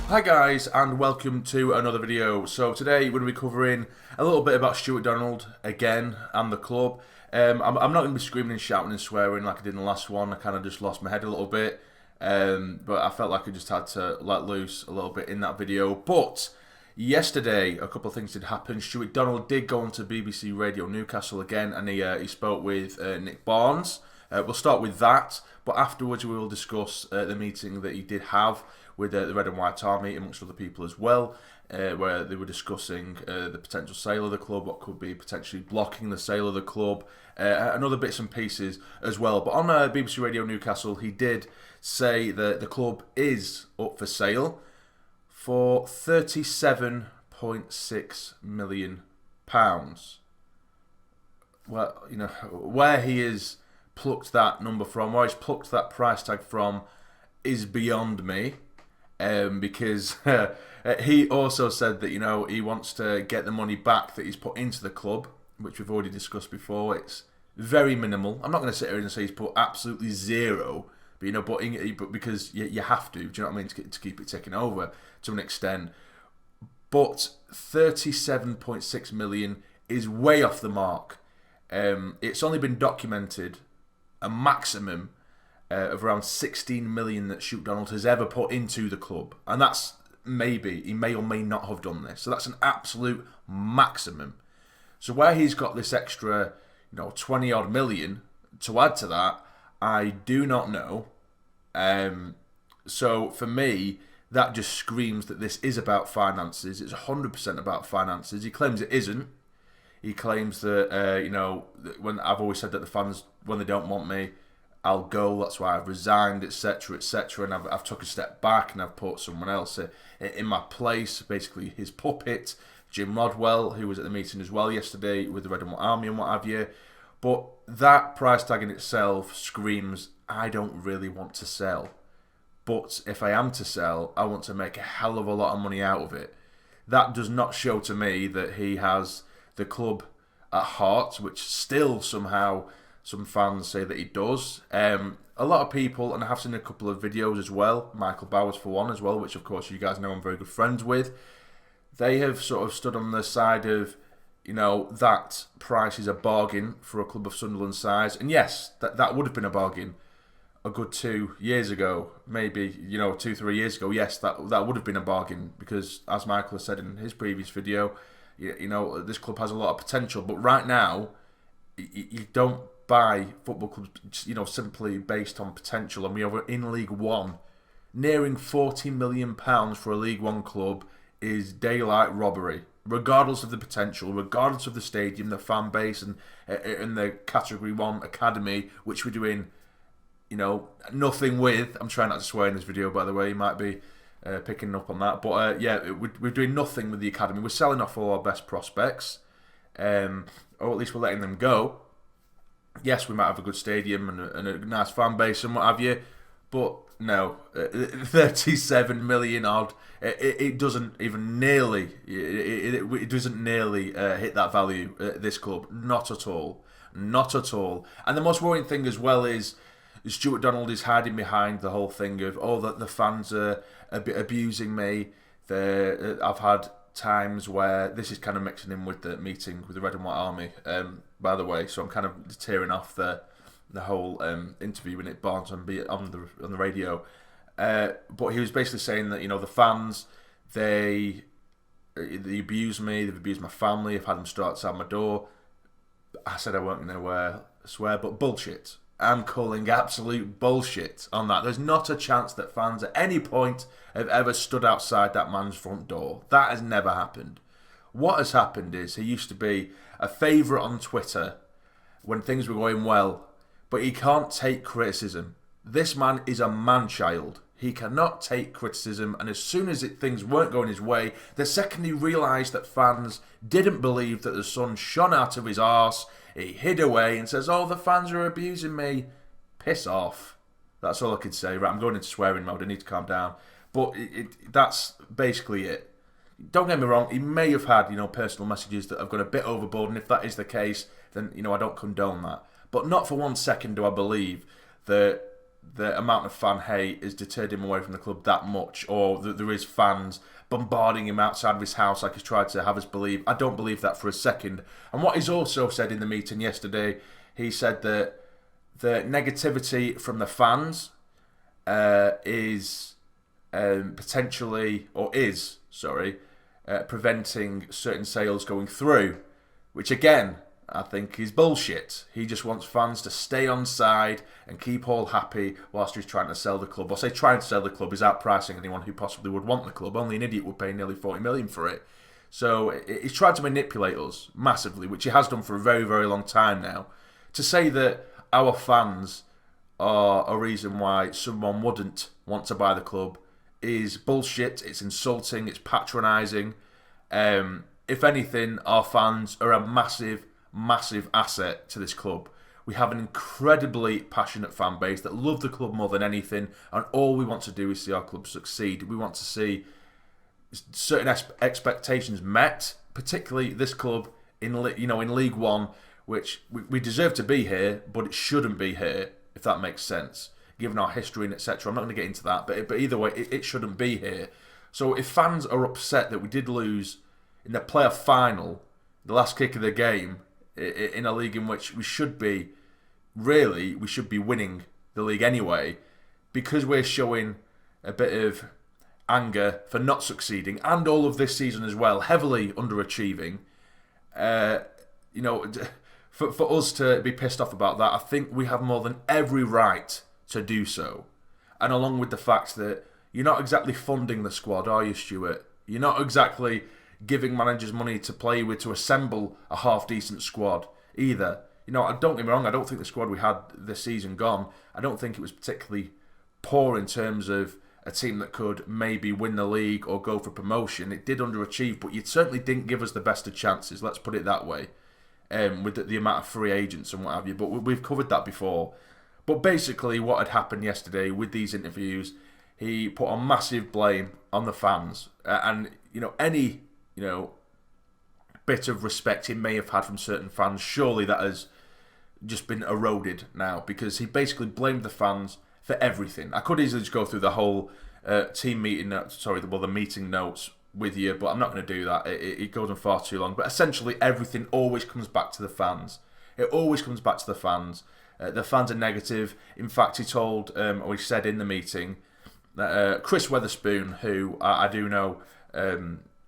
Hi guys, and welcome to another video. So today we're going to be covering a little bit about Stewart Donald again and the club. I'm not going to be screaming and shouting and swearing like I did in the last one. I kind of just lost my head a little bit, but I felt like I just had to let loose a little bit in that video. But yesterday a couple of things did happen. Stewart Donald did go on to BBC Radio Newcastle again, and he spoke with Nick Barnes. We'll start with that, but afterwards we will discuss the meeting that he did have with the Red and White Army, amongst other people as well, where they were discussing the potential sale of the club, what could be potentially blocking the sale of the club, and other bits and pieces as well. But on BBC Radio Newcastle, he did say that the club is up for sale for £37.6 million. Well, you know, where he has plucked that number from, where he's plucked that price tag from, is beyond me. Because he also said that, you know, he wants to get the money back that he's put into the club, which we've already discussed before. It's very minimal. I'm not going to sit here and say he's put absolutely zero, but you know, but because you have to. Do you know what I mean? To keep it ticking over to an extent. But 37.6 million is way off the mark. It's only been documented a maximum of around 16 million that Stewart Donald has ever put into the club, and that's maybe, he may or may not have done this, so that's an absolute maximum. So where he's got this extra, 20 odd million to add to that, I do not know. So for me, that just screams that this is about finances. It's 100% about finances. He claims it isn't. He claims that that when I've always said that the fans, when they don't want me, I'll go, that's why I've resigned, etc, etc, and I've took a step back and I've put someone else in my place, basically his puppet, Jim Rodwell, who was at the meeting as well yesterday with the Red and White Army and what have you. But that price tag in itself screams, I don't really want to sell. But if I am to sell, I want to make a hell of a lot of money out of it. That does not show to me that he has the club at heart, which still somehow some fans say that he does. A lot of people, and I have seen a couple of videos as well, Michael Bowers for one as well, which of course you guys know I'm very good friends with, they have sort of stood on the side of, that price is a bargain for a club of Sunderland's size. And yes, that would have been a bargain a good 2 years ago, maybe, 2-3 years ago. Yes, that would have been a bargain, because as Michael has said in his previous video, this club has a lot of potential. But right now, you don't buy football clubs, simply based on potential. And we are in League One. Nearing £40 million for a League One club is daylight robbery, regardless of the potential, regardless of the stadium, the fan base, and the Category 1 academy, which we're doing, nothing with. I'm trying not to swear in this video, by the way. You might be picking up on that. But we're doing nothing with the academy. We're selling off all our best prospects, or at least we're letting them go. Yes, we might have a good stadium and a nice fan base and what have you, but no, 37 million odd, it doesn't even nearly, it doesn't nearly hit that value at this club. Not at all. Not at all. And the most worrying thing as well is Stewart Donald is hiding behind the whole thing of, that the fans are a bit abusing me. I've had times where this is kind of mixing in with the meeting with the Red and White Army, by the way, so I'm kind of tearing off the whole interview with Nick Barnes on the radio, but he was basically saying that the fans, they abuse me, they've abused my family, I've had them stood outside my door. I said I weren't going to swear, but bullshit. I'm calling absolute bullshit on that. There's not a chance that fans at any point have ever stood outside that man's front door. That has never happened. What has happened is he used to be a favourite on Twitter when things were going well, but he can't take criticism. This man is a man-child. He cannot take criticism, and as soon as things weren't going his way, the second he realised that fans didn't believe that the sun shone out of his arse, he hid away and says, the fans are abusing me. Piss off. That's all I could say. Right, I'm going into swearing mode. I need to calm down. But that's basically it. Don't get me wrong, he may have had, personal messages that have gone a bit overboard, and if that is the case, then, I don't condone that. But not for 1 second do I believe that the amount of fan hate has deterred him away from the club that much, or that there is fans bombarding him outside of his house like he's tried to have us believe. I don't believe that for a second. And what he's also said in the meeting yesterday, he said that the negativity from the fans is preventing certain sales going through, which again, I think is bullshit. He just wants fans to stay on side and keep all happy whilst he's trying to sell the club. Or say trying to sell the club is outpricing anyone who possibly would want the club. Only an idiot would pay nearly 40 million for it. So he's tried to manipulate us massively, which he has done for a very, very long time now. To say that our fans are a reason why someone wouldn't want to buy the club is bullshit. It's insulting. It's patronising. If anything, our fans are a massive asset to this club. We have an incredibly passionate fan base that love the club more than anything, and all we want to do is see our club succeed. We want to see certain expectations met, particularly this club in League One, which we deserve to be here, but it shouldn't be here, if that makes sense, given our history and etc. I'm not going to get into that, but either way, it shouldn't be here. So if fans are upset that we did lose in the playoff final, the last kick of the game, in a league in which we should be winning the league anyway, because we're showing a bit of anger for not succeeding, and all of this season as well, heavily underachieving, for us to be pissed off about that, I think we have more than every right to do so. And along with the fact that you're not exactly funding the squad, are you, Stewart? You're not exactly giving managers money to play with to assemble a half-decent squad either. Don't get me wrong, I don't think the squad we had this season gone, I don't think it was particularly poor in terms of a team that could maybe win the league or go for promotion. It did underachieve, but you certainly didn't give us the best of chances, let's put it that way, with the amount of free agents and what have you. But we've covered that before. But basically what had happened yesterday with these interviews, he put a massive blame on the fans. And, any bit of respect he may have had from certain fans, surely that has just been eroded now, because he basically blamed the fans for everything. I could easily just go through the whole team meeting notes, the meeting notes with you, but I'm not going to do that. It goes on far too long. But essentially everything always comes back to the fans. It always comes back to the fans. The fans are negative. In fact, he said in the meeting that Chris Weatherspoon, who I do know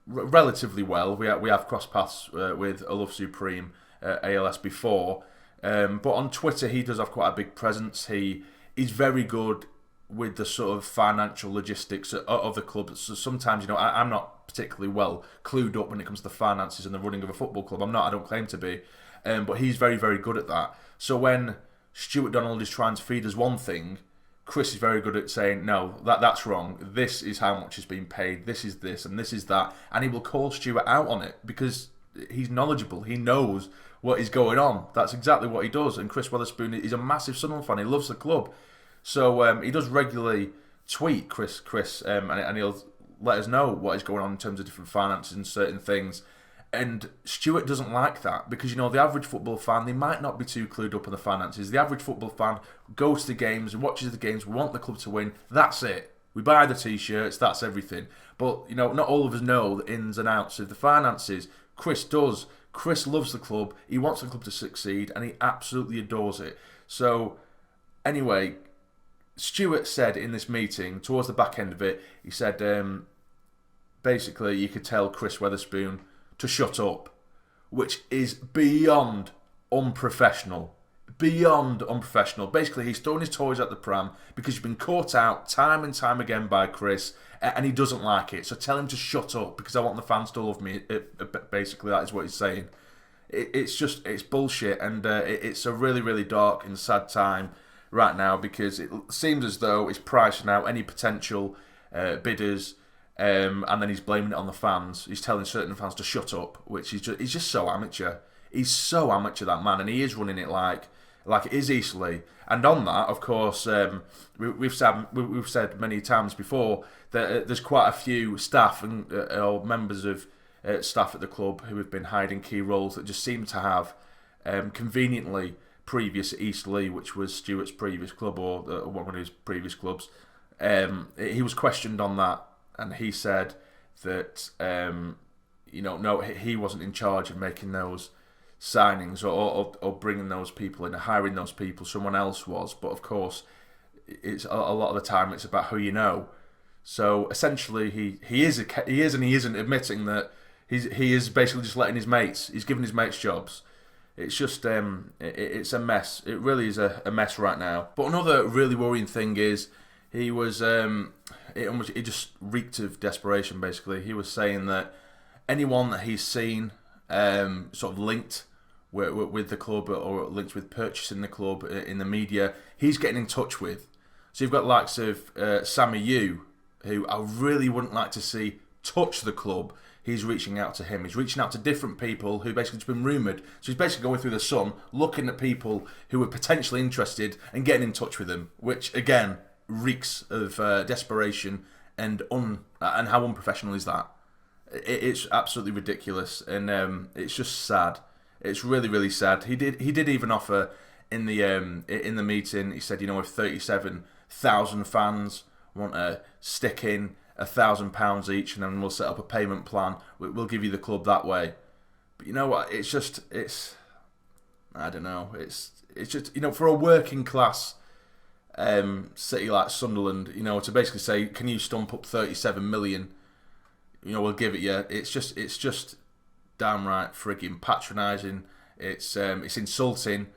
relatively well, we have crossed paths with A Love Supreme ALS before, but on Twitter he does have quite a big presence. He's very good with the sort of financial logistics of the club. So sometimes, I'm not particularly well clued up when it comes to the finances and the running of a football club. I don't claim to be, but he's very, very good at that. So when Stuart Donald is trying to feed us one thing, Chris is very good at saying, no, that's wrong. This is how much is being paid. This is this and this is that. And he will call Stuart out on it because he's knowledgeable. He knows what is going on. That's exactly what he does. And Chris Weatherspoon is a massive Sunderland fan. He loves the club. So he does regularly tweet Chris, and he'll let us know what is going on in terms of different finances and certain things. And Stuart doesn't like that because, the average football fan, they might not be too clued up on the finances. The average football fan goes to the games and watches the games. We want the club to win. That's it. We buy the T-shirts. That's everything. But, not all of us know the ins and outs of the finances. Chris does. Chris loves the club. He wants the club to succeed and he absolutely adores it. So, anyway, Stewart said in this meeting, towards the back end of it, he said, basically, you could tell Chris Weatherspoon to shut up, which is beyond unprofessional. Beyond unprofessional. Basically, he's throwing his toys at the pram because he's been caught out time and time again by Chris, and he doesn't like it. So tell him to shut up because I want the fans to love me. Basically, that is what he's saying. It's bullshit, and it's a really, really dark and sad time right now because it seems as though it's pricing out any potential bidders. And then he's blaming it on the fans. He's telling certain fans to shut up, which he's just so amateur. He's so amateur, that man, and he is running it like it is Eastleigh. And on that, of course, we've said many times before that there's quite a few staff and or members of staff at the club who have been hiding key roles that just seem to have conveniently previous at Eastleigh, which was Stewart's previous club, or one of his previous clubs. He was questioned on that, and he said that no, he wasn't in charge of making those signings or bringing those people in, hiring those people. Someone else was, but of course, it's a lot of the time it's about who you know. So essentially, he is and he isn't admitting that he is basically just letting his mates. He's giving his mates jobs. It's just it's a mess. It really is a mess right now. But another really worrying thing is he was it just reeked of desperation. Basically, he was saying that anyone that he's seen sort of linked with the club or linked with purchasing the club in the media, he's getting in touch with. So you've got the likes of Sammy Yu, who I really wouldn't like to see touch the club. He's reaching out to him. He's reaching out to different people who basically just been rumoured. So he's basically going through the sun, looking at people who are potentially interested and getting in touch with them, which again reeks of desperation and how unprofessional is that? It's absolutely ridiculous, and it's just sad. It's really, really sad. He did even offer in the meeting. He said, if 37,000 fans want to stick in £1,000 each, and then we'll set up a payment plan. We'll give you the club that way. But you know what? I don't know. It's just for a working class city like Sunderland, to basically say, can you stump up 37 million? We'll give it you. It's just downright frigging patronising. It's insulting,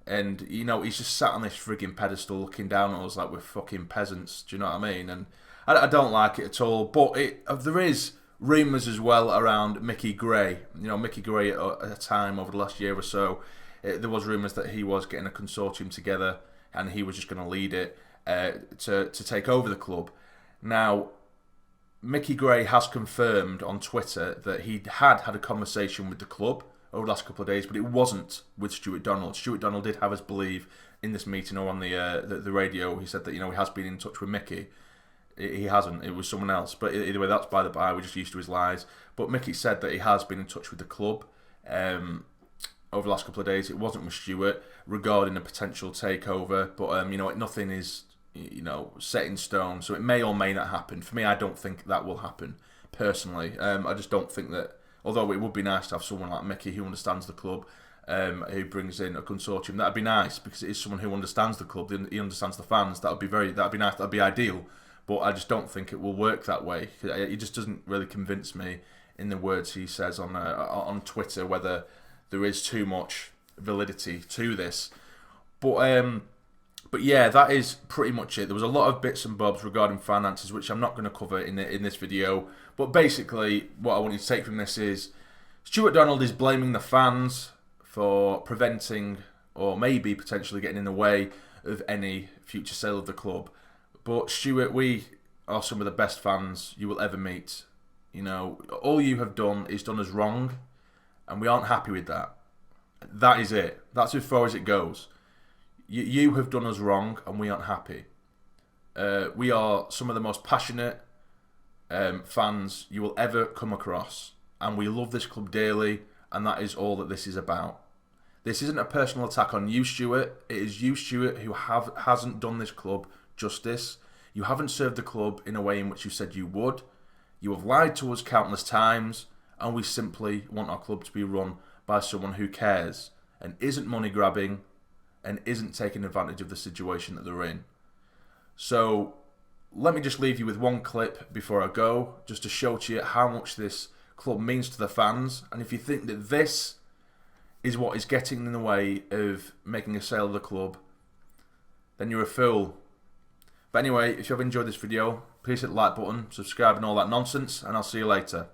and he's just sat on this frigging pedestal looking down at us like we're fucking peasants. Do you know what I mean? And I don't like it at all. But there is rumours as well around Mickey Gray. Mickey Gray at a time over the last year or so, there was rumours that he was getting a consortium together and he was just going to lead it to take over the club. Now, Mickey Gray has confirmed on Twitter that he had a conversation with the club over the last couple of days, but it wasn't with Stewart Donald. Stewart Donald did have us believe in this meeting or on the radio. He said that he has been in touch with Mickey. He hasn't. It was someone else. But either way, that's by the by. We're just used to his lies. But Mickey said that he has been in touch with the club over the last couple of days. It wasn't with Stewart regarding a potential takeover. But nothing is set in stone. So it may or may not happen. For me, I don't think that will happen personally. I just don't think that. Although it would be nice to have someone like Mickey who understands the club, who brings in a consortium. That'd be nice because it is someone who understands the club. He understands the fans. That'd be nice. That'd be ideal. But I just don't think it will work that way. He just doesn't really convince me in the words he says on Twitter whether there is too much validity to this. But yeah, that is pretty much it. There was a lot of bits and bobs regarding finances, which I'm not going to cover in this video. But basically, what I want you to take from this is Stewart Donald is blaming the fans for preventing or maybe potentially getting in the way of any future sale of the club. But Stewart, we are some of the best fans you will ever meet. All you have done is done us wrong, and we aren't happy with that. That is it. That's as far as it goes. You have done us wrong, and we aren't happy. We are some of the most passionate fans you will ever come across, and we love this club dearly, and that is all that this is about. This isn't a personal attack on you, Stewart. It is you, Stewart, who hasn't done this club justice. You haven't served the club in a way in which you said you would. You have lied to us countless times, and we simply want our club to be run by someone who cares and isn't money grabbing and isn't taking advantage of the situation that they're in. So let me just leave you with one clip before I go, just to show to you how much this club means to the fans. And if you think that this is what is getting in the way of making a sale of the club, then you're a fool. But anyway, if you have enjoyed this video, please hit the like button, subscribe and all that nonsense, and I'll see you later.